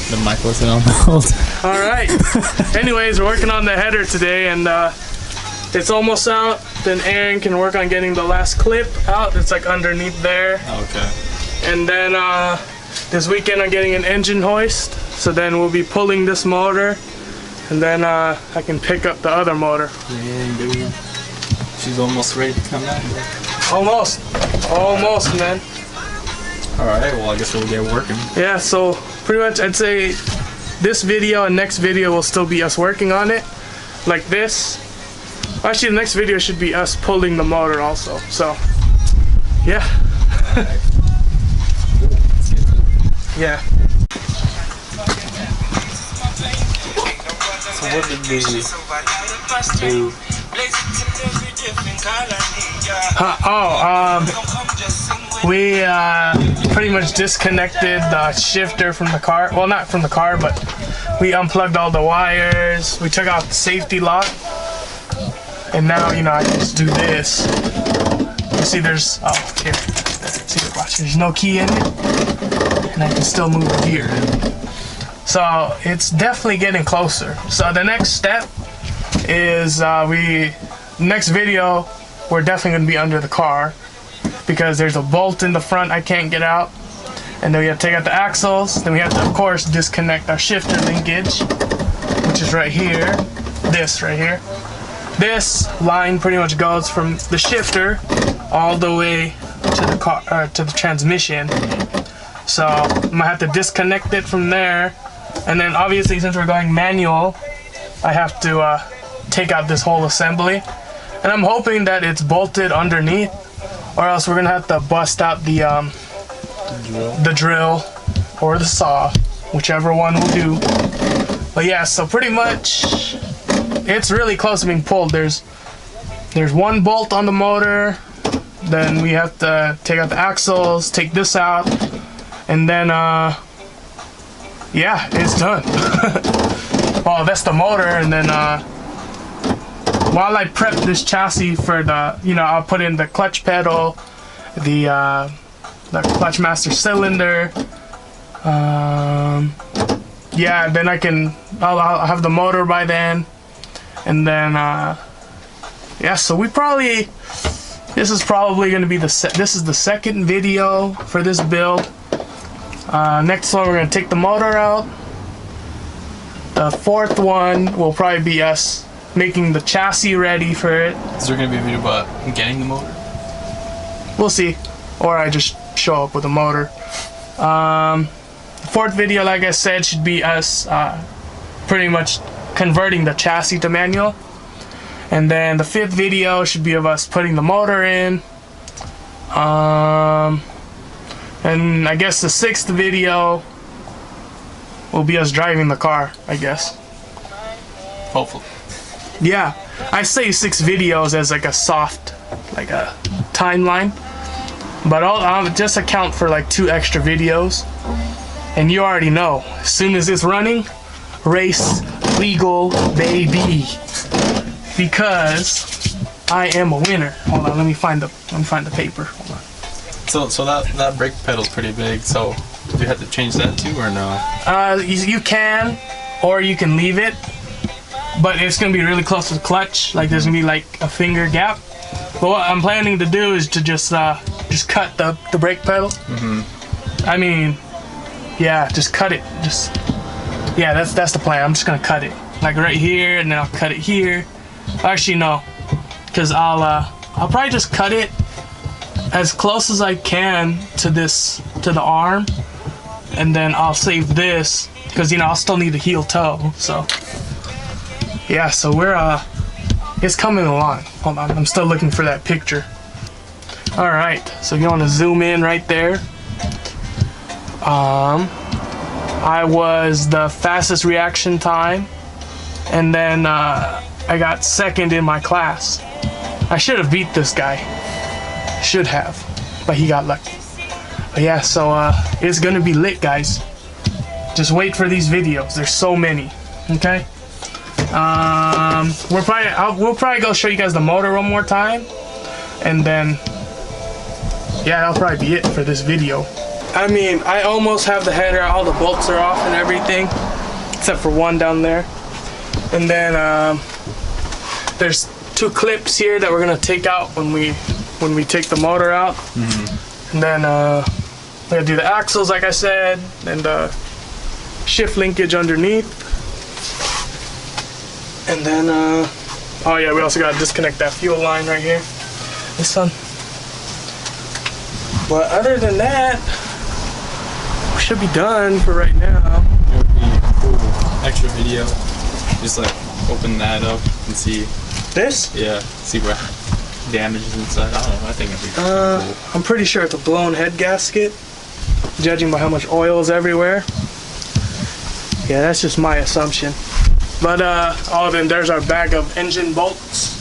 The mic wasn't on the hold. All right. Anyways, we're working on the header today, and it's almost out. Then Aaron can work on getting the last clip out. It's like underneath there. Okay. And then this weekend I'm getting an engine hoist. So then we'll be pulling this motor, and then I can pick up the other motor. Yeah, dude. She's almost ready to come out. Almost, man. All right. Well, I guess we'll get working. Yeah. So pretty much, I'd say this video and next video will still be us working on it, like this. Actually, the next video should be us pulling the motor also. So, yeah. Right. Cool. Let's get to it. Yeah. So what did we do? We pretty much disconnected the shifter from the car. Well, not from the car, but we unplugged all the wires. We took out the safety lock. And now, you know, I can just do this. You see there's, oh, here. See, watch, there's no key in it. And I can still move the gear. So it's definitely getting closer. So the next step is next video, we're definitely gonna be under the car because there's a bolt in the front I can't get out. And then we have to take out the axles. Then we have to, of course, disconnect our shifter linkage, which is right here. This right here. This line pretty much goes from the shifter all the way to the car, to the transmission. So I'm gonna have to disconnect it from there, and then obviously since we're going manual, I have to take out this whole assembly. And I'm hoping that it's bolted underneath, or else we're gonna have to bust out the drill or the saw, whichever one will do. But yeah, so pretty much it's really close to being pulled. There's one bolt on the motor, then we have to take out the axles, take this out, and then yeah, it's done. Well, that's the motor, and then while I prep this chassis for the, you know, I'll put in the clutch pedal, the clutch master cylinder, yeah, then I'll have the motor by then. And then, yeah, so this is probably going to be this is the second video for this build. Next one, we're going to take the motor out. The fourth one will probably be us making the chassis ready for it. Is there going to be a video about getting the motor? We'll see. Or I just show up with a motor. The fourth video, like I said, should be us pretty much converting the chassis to manual, and then the fifth video should be of us putting the motor in, and I guess the sixth video will be us driving the car, I guess. Hopefully. Yeah, I say 6 videos as like a soft, like a timeline, but I'll just account for like 2 extra videos, and you already know, as soon as it's running, race legal, baby, because I am a winner. Hold on, let me find the paper. Hold on. So that brake pedal's pretty big. So do you have to change that too, or no? You can, or you can leave it, but it's gonna be really close to the clutch. Like there's gonna be like a finger gap. But what I'm planning to do is to just cut the brake pedal. I mean, yeah, just cut it. Yeah, that's the plan. I'm just gonna cut it, like right here, and then I'll cut it here. Actually, no, because I'll probably just cut it as close as I can to the arm, and then I'll save this because, you know, I'll still need a heel toe. So yeah, so it's coming along. Hold on, I'm still looking for that picture. All right, so if you want to zoom in right there. I was the fastest reaction time, and then I got second in my class. I should have beat this guy. Should have, but he got lucky. But yeah, so it's gonna be lit, guys. Just wait for these videos. There's so many. Okay. We'll probably go show you guys the motor one more time, and then yeah, that'll probably be it for this video. I mean, I almost have the header. All the bolts are off and everything, except for one down there. And then there's 2 clips here that we're gonna take out when we take the motor out. And then we're gonna do the axles, like I said, and shift linkage underneath. And then oh yeah, we also gotta disconnect that fuel line right here. This one. But other than that, we should be done for right now. It would be a cool extra video. Just like open that up and see. This? Yeah, see what damage is inside. I don't know. I think it'd be cool. I'm pretty sure it's a blown head gasket, judging by how much oil is everywhere. Yeah, that's just my assumption. But oh, then there's our bag of engine bolts,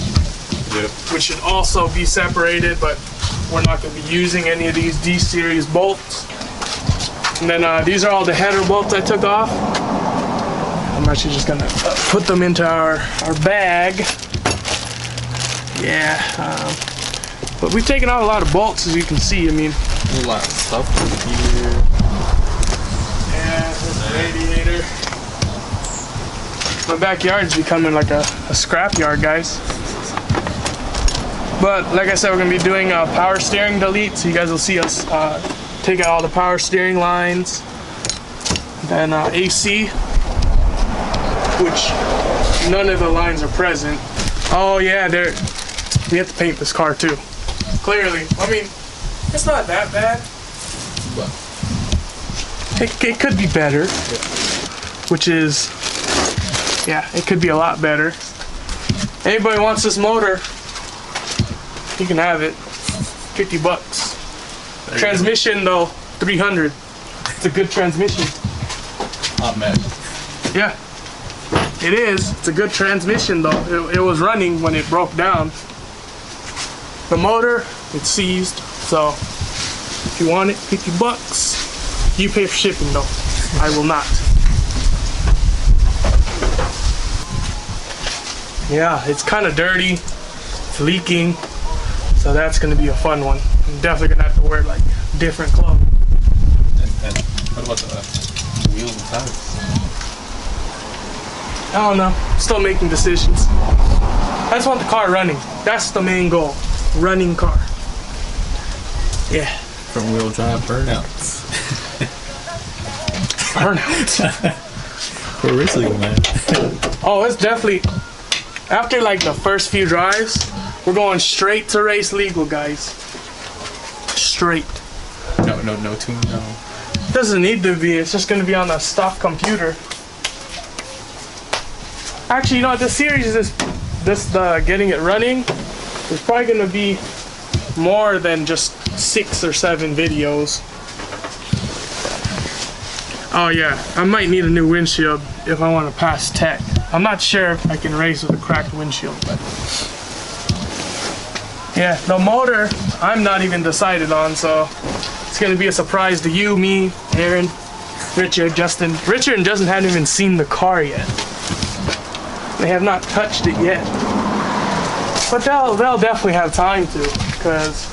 Yep. which should also be separated, but we're not going to be using any of these D-series bolts. And then these are all the header bolts I took off. I'm actually just going to put them into our bag. Yeah, but we've taken out a lot of bolts, as you can see. I mean, A lot of stuff here. yeah, this radiator. My backyard's becoming like a scrap yard, guys. But like I said, we're gonna be doing a power steering delete, so you guys will see us take out all the power steering lines. Then AC, which none of the lines are present. Oh yeah, we have to paint this car too. Clearly, I mean, it's not that bad. But It could be better, which is, yeah, it could be a lot better. Anybody wants this motor, you can have it. $50. Transmission though, 300. It's a good transmission. hot man. Yeah, it is. It's a good transmission though. It was running when it broke down. The motor, it's seized. So if you want it, $50. You pay for shipping though. I will not. Yeah, it's kind of dirty. It's leaking. So that's gonna be a fun one. I'm definitely gonna have to wear like different clothes. And what about the wheels and tires? I don't know. Still making decisions. I just want the car running. That's the main goal. Running car. Yeah. Front wheel drive burnouts. Burnout. For originally, man. Oh, it's definitely, after like the first few drives, we're going straight to race legal, guys. Straight. No tune, no. Doesn't need to be. It's just gonna be on a stock computer. Actually, you know what? This series is getting it running. There's probably gonna be more than just 6 or 7 videos. Oh yeah, I might need a new windshield if I want to pass tech. I'm not sure if I can race with a cracked windshield, but yeah, the motor I'm not even decided on, so it's gonna be a surprise to you, me, Aaron, Richard, Justin. Richard and Justin haven't even seen the car yet. They have not touched it yet, but they'll definitely have time to, because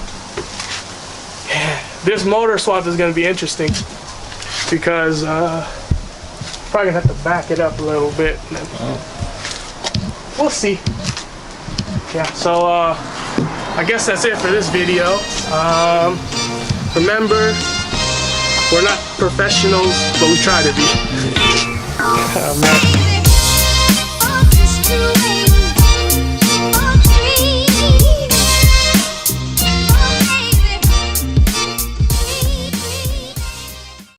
yeah, this motor swap is gonna be interesting. Because probably gonna have to back it up a little bit. We'll see. Yeah, so I guess that's it for this video. Remember, we're not professionals, but we try to be.